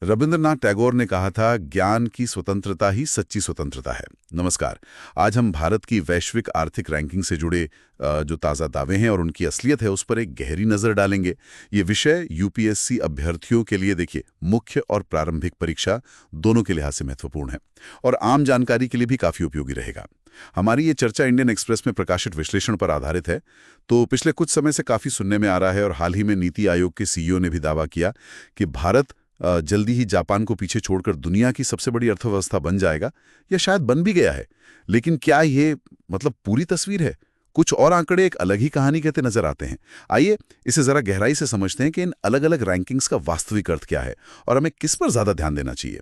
रविंद्रनाथ टैगोर ने कहा था, ज्ञान की स्वतंत्रता ही सच्ची स्वतंत्रता है। नमस्कार। आज हम भारत की वैश्विक आर्थिक रैंकिंग से जुड़े जो ताज़ा दावे हैं और उनकी असलियत है, उस पर एक गहरी नज़र डालेंगे। ये विषय यूपीएससी अभ्यर्थियों के लिए, देखिए, मुख्य और प्रारंभिक परीक्षा दोनों के लिहाज से महत्वपूर्ण है और आम जानकारी के लिए भी काफ़ी उपयोगी रहेगा। हमारी ये चर्चा इंडियन एक्सप्रेस में प्रकाशित विश्लेषण पर आधारित है। तो पिछले कुछ समय से काफ़ी सुनने में आ रहा है और हाल ही में नीति आयोग के सीईओ ने भी दावा किया कि भारत जल्दी ही जापान को पीछे छोड़कर दुनिया की सबसे बड़ी अर्थव्यवस्था बन जाएगा, या शायद बन भी गया है। लेकिन क्या ये पूरी तस्वीर है? कुछ और आंकड़े एक अलग ही कहानी कहते नजर आते हैं। आइए इसे जरा गहराई से समझते हैं कि इन अलग अलग रैंकिंग्स का वास्तविक अर्थ क्या है और हमें किस पर ज्यादा ध्यान देना चाहिए।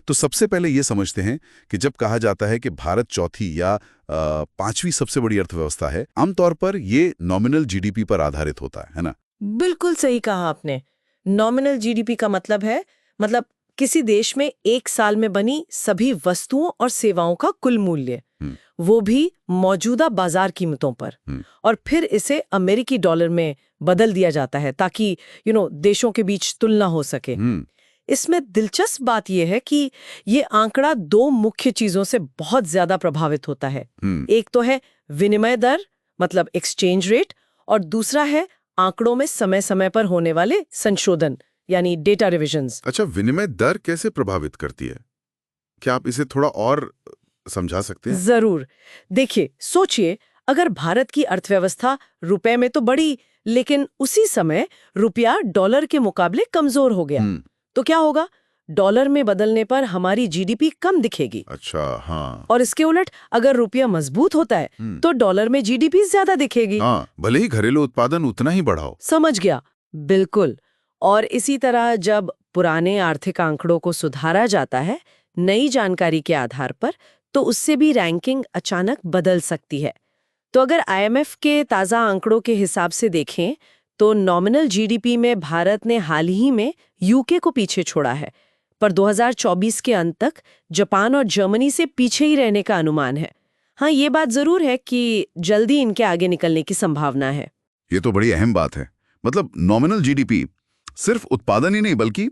तो सबसे पहले ये समझते हैं कि जब कहा जाता है कि भारत चौथी या पांचवी सबसे बड़ी अर्थव्यवस्था है, आमतौर पर ये नॉमिनल जीडीपी पर आधारित होता है ना? बिल्कुल सही कहा आपने। नॉमिनल जीडीपी का मतलब है किसी देश में एक साल में बनी सभी वस्तुओं और सेवाओं का कुल मूल्य, वो भी मौजूदा बाजार कीमतों पर। और फिर इसे अमेरिकी डॉलर में बदल दिया जाता है ताकि देशों के बीच तुलना हो सके। इसमें दिलचस्प बात यह है कि ये आंकड़ा दो मुख्य चीजों से बहुत ज्यादा प्रभावित होता है। एक तो है विनिमय दर, मतलब एक्सचेंज रेट, और दूसरा है आंकड़ों में समय समय पर होने वाले संशोधन, यानी डेटा रिविजन्स। अच्छा, विनिमय दर कैसे प्रभावित करती है? क्या आप इसे थोड़ा और समझा सकते हैं? जरूर। देखिए, सोचिए, अगर भारत की अर्थव्यवस्था रुपए में तो बढ़ी, लेकिन उसी समय रुपया डॉलर के मुकाबले कमजोर हो गया, तो क्या होगा? डॉलर में बदलने पर हमारी जीडीपी कम दिखेगी। अच्छा, हाँ। और इसके उलट अगर रुपया मजबूत होता है तो डॉलर में जीडीपी ज्यादा दिखेगी। हाँ, भले ही घरेलू उत्पादन उतना ही बढ़ाओ। समझ गया, बिल्कुल। और इसी तरह जब पुराने आर्थिक आंकड़ों को सुधारा जाता है नई जानकारी के आधार पर, तो उससे भी रैंकिंग अचानक बदल सकती है। तो अगर आईएमएफ के ताज़ा आंकड़ों के हिसाब से देखें तो नॉमिनल जीडीपी में भारत ने हाल ही में यूके को पीछे छोड़ा है, पर 2024 के अंत तक जापान और जर्मनी से पीछे ही रहने का अनुमान है। हाँ, ये बात जरूर है कि जल्दी इनके आगे निकलने की संभावना है। ये तो बड़ी अहम बात है। नॉमिनल जीडीपी सिर्फ उत्पादन ही नहीं बल्कि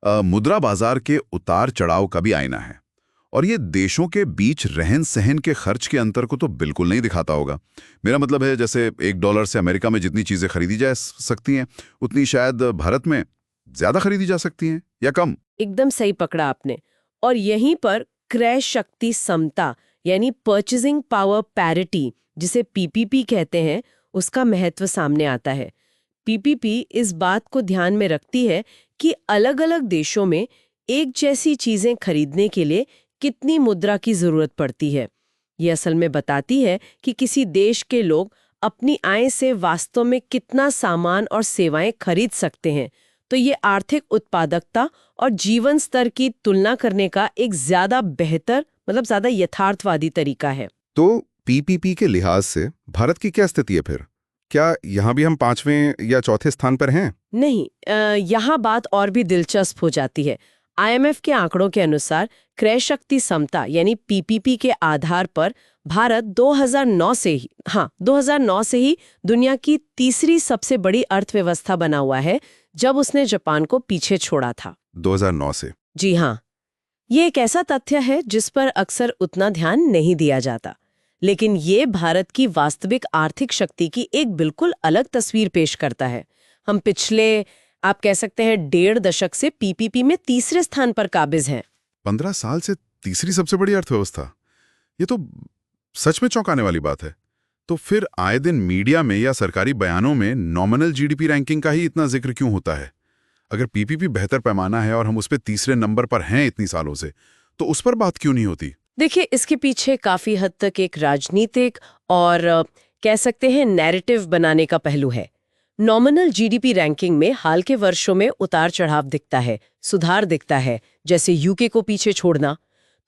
मुद्रा बाजार के उतार चढ़ाव का भी आईना है, और ये देशों के बीच रहन सहन के खर्च के अंतर को तो बिल्कुल नहीं दिखाता होगा। मेरा मतलब है, जैसे $1 से अमेरिका में जितनी चीजें खरीदी जा सकती हैं उतनी शायद भारत में ज्यादा खरीदी जा सकती हैं, या कम। एकदम सही पकड़ा आपने। और यहीं पर क्रय शक्ति समता, यानी परचेजिंग पावर पैरिटी, जिसे पीपीपी कहते हैं, उसका महत्व सामने आता है। पीपीपी इस बात को ध्यान में रखती है कि अलग-अलग देशों में एक जैसी चीजें खरीदने के लिए कितनी मुद्रा की जरूरत पड़ती है। ये असल में बताती है कि किसी देश के लोग अपनी आय से वास्तव में कितना सामान और सेवाएं खरीद सकते हैं। तो ये आर्थिक उत्पादकता और जीवन स्तर की तुलना करने का एक ज्यादा बेहतर, ज्यादा यथार्थवादी तरीका है। तो पीपीपी के लिहाज से भारत की क्या स्थिति है फिर? क्या यहाँ भी हम 5वें या चौथे स्थान पर हैं? नहीं, यहाँ बात और भी दिलचस्प हो जाती है। आईएमएफ के आंकड़ों के अनुसार क्रय शक्ति समता यानी पीपीपी के आधार पर भारत 2009 से ही दुनिया की तीसरी सबसे बड़ी अर्थव्यवस्था बना हुआ है, जब उसने जापान को पीछे छोड़ा था। 2009 से? जी हाँ। ये एक ऐसा तथ्य है जिस पर अक्सर उतना ध्यान नहीं दिया जाता, लेकिन ये भारत की वास्तविक आर्थिक शक्ति की एक बिल्कुल अलग तस्वीर पेश करता है। हम पिछले, आप कह सकते हैं, 1.5 दशक से पीपीपी में तीसरे स्थान पर काबिज हैं। 15 साल से तीसरी सबसे बड़ी अर्थव्यवस्था, ये तो सच में चौंकाने वाली बात है। तो फिर आए दिन मीडिया में या सरकारी बयानों में नॉमिनल जीडीपी रैंकिंग का ही इतना जिक्र क्यों होता है? अगर पीपीपी बेहतर पैमाना है और हम उस पर तीसरे नंबर पर हैं इतनी सालों से, तो उस पर बात क्यों नहीं होती? देखिए, इसके पीछे काफी हद तक एक राजनीतिक और कह सकते हैं नैरेटिव बनाने का पहलू है। नॉमिनल जीडीपी रैंकिंग में हाल के वर्षों में उतार चढ़ाव दिखता है, सुधार दिखता है, जैसे यूके को पीछे छोड़ना।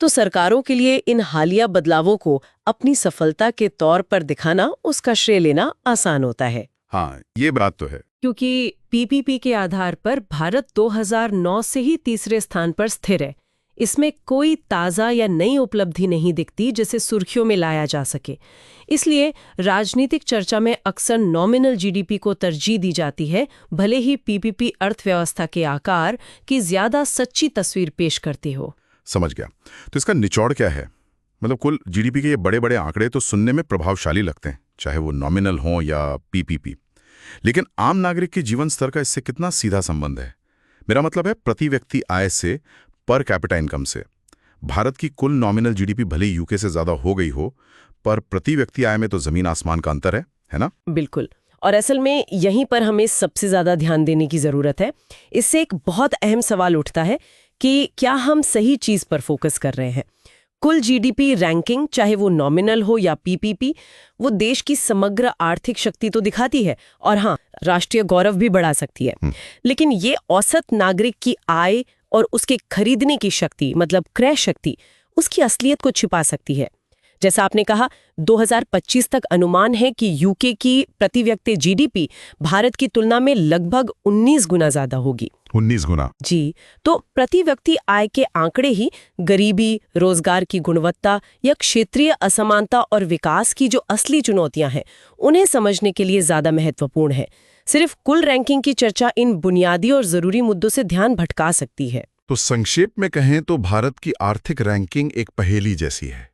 तो सरकारों के लिए इन हालिया बदलावों को अपनी सफलता के तौर पर दिखाना, उसका श्रेय लेना आसान होता है। हाँ, ये बात तो है। क्योंकि पीपीपी के आधार पर भारत 2009 से ही तीसरे स्थान पर स्थिर है। इसमें कोई ताज़ा या नई उपलब्धि नहीं दिखती जिसे सुर्खियों में लाया जा सके। इसलिए राजनीतिक चर्चा में अक्सर नॉमिनल जीडीपी को तरजीह दी जाती है, भले ही पीपीपी अर्थव्यवस्था के आकार की ज्यादा सच्ची तस्वीर पेश करती हो। समझ गया। तो इसका निचोड़ क्या है? मतलब कुल जीडीपी के ये बड़े बड़े आंकड़े तो सुनने में प्रभावशाली लगते हैं, चाहे वो नॉमिनल हो या पीपीपी, लेकिन आम नागरिक के जीवन स्तर का इससे कितना सीधा संबंध है? मेरा मतलब है प्रति व्यक्ति आय से, पर कैपिटा इनकम से। भारत की कुल नॉमिनल जीडीपी भले यूके से ज्यादा हो गई हो, पर प्रति व्यक्ति आय में तो जमीन आसमान का अंतर है ना? बिल्कुल। और असल में यहीं पर हमें सबसे ज्यादा ध्यान देने की जरूरत है। इससे एक बहुत अहम सवाल उठता है कि क्या हम सही चीज पर फोकस कर रहे हैं। कुल जीडीपी रैंकिंग, चाहे वो नॉमिनल हो या पीपीपी, वो देश की समग्र आर्थिक शक्ति तो दिखाती है और हाँ, राष्ट्रीय गौरव भी बढ़ा सकती है। लेकिन ये औसत नागरिक की आय और उसके खरीदने की शक्ति, मतलब क्रय शक्ति, उसकी असलियत को छिपा सकती है। जैसा आपने कहा, 2025 तक अनुमान है कि यूके की प्रति व्यक्ति जीडीपी भारत की तुलना में लगभग 19 गुना ज्यादा होगी। 19 गुना? जी। तो प्रति व्यक्ति आय के आंकड़े ही गरीबी, रोजगार की गुणवत्ता या क्षेत्रीय असमानता और विकास की जो असली चुनौतियां हैं, उन्हें समझने के लिए ज्यादा महत्वपूर्ण है। सिर्फ कुल रैंकिंग की चर्चा इन बुनियादी और जरूरी मुद्दों से ध्यान भटका सकती है। तो संक्षेप में कहें तो भारत की आर्थिक रैंकिंग एक पहेली जैसी है।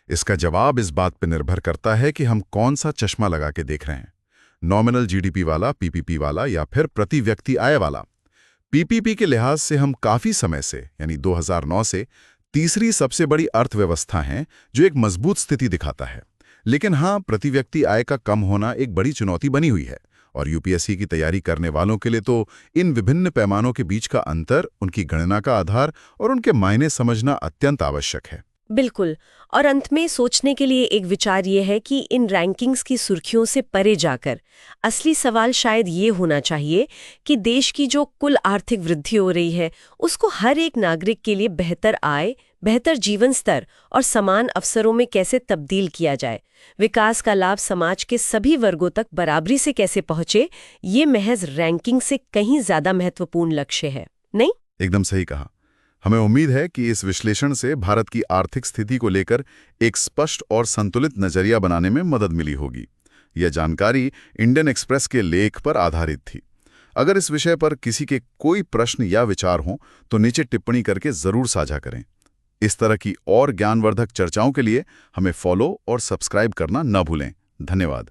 इसका जवाब इस बात पर निर्भर करता है कि हम कौन सा चश्मा लगा के देख रहे हैं, नॉमिनल जीडीपी वाला, पीपीपी वाला, या फिर प्रति व्यक्ति आय वाला। पीपीपी के लिहाज से हम काफी समय से, यानी 2009 से, तीसरी सबसे बड़ी अर्थव्यवस्था हैं, जो एक मजबूत स्थिति दिखाता है। लेकिन हाँ, प्रति व्यक्ति आय का कम होना एक बड़ी चुनौती बनी हुई है, और यूपीएससी की तैयारी करने वालों के लिए तो इन विभिन्न पैमानों के बीच का अंतर, उनकी गणना का आधार और उनके मायने समझना अत्यंत आवश्यक है। बिल्कुल। और अंत में सोचने के लिए एक विचार ये है कि इन रैंकिंग्स की सुर्खियों से परे जाकर असली सवाल शायद ये होना चाहिए कि देश की जो कुल आर्थिक वृद्धि हो रही है, उसको हर एक नागरिक के लिए बेहतर आय, बेहतर जीवन स्तर और समान अवसरों में कैसे तब्दील किया जाए। विकास का लाभ समाज के सभी वर्गों तक बराबरी से कैसे पहुंचे, ये महज रैंकिंग से कहीं ज्यादा महत्वपूर्ण लक्ष्य है, नहीं? एकदम सही कहा। हमें उम्मीद है कि इस विश्लेषण से भारत की आर्थिक स्थिति को लेकर एक स्पष्ट और संतुलित नजरिया बनाने में मदद मिली होगी। यह जानकारी इंडियन एक्सप्रेस के लेख पर आधारित थी। अगर इस विषय पर किसी के कोई प्रश्न या विचार हों तो नीचे टिप्पणी करके जरूर साझा करें। इस तरह की और ज्ञानवर्धक चर्चाओं के लिए हमें फॉलो और सब्सक्राइब करना न भूलें। धन्यवाद।